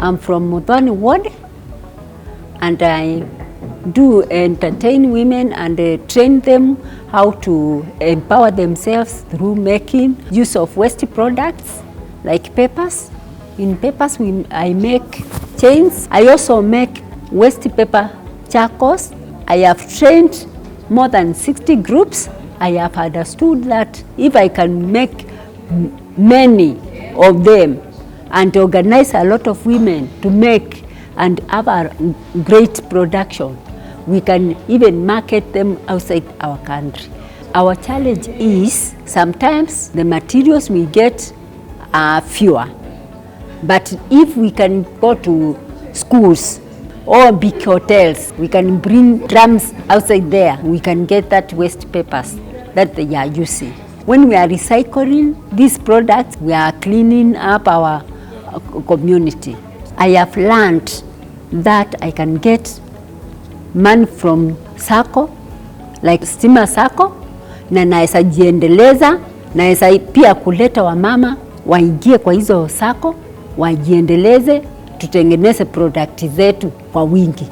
I'm from Mwathi ward, and I do entertain women and train them how to empower themselves through making use of waste products like papers. In papers, I make chains. I also make waste paper charcoals. I have trained more than 60 groups. I have understood that if I can make many of them and organize a lot of women to make and have a great production, we can even market them outside our country. Our challenge is sometimes the materials we get are fewer. But if we can go to schools or big hotels, we can bring drums outside there. We can get that waste papers that they are using. When we are recycling these products, we are cleaning up our community. I have learned that I can get money from sacco, like stima sacco, na naeza jiendeleza, naeza pia kuleta wamama waingie kwa hizo sacco, wajiendeleze, tutengeneze product zetu kwa wingi.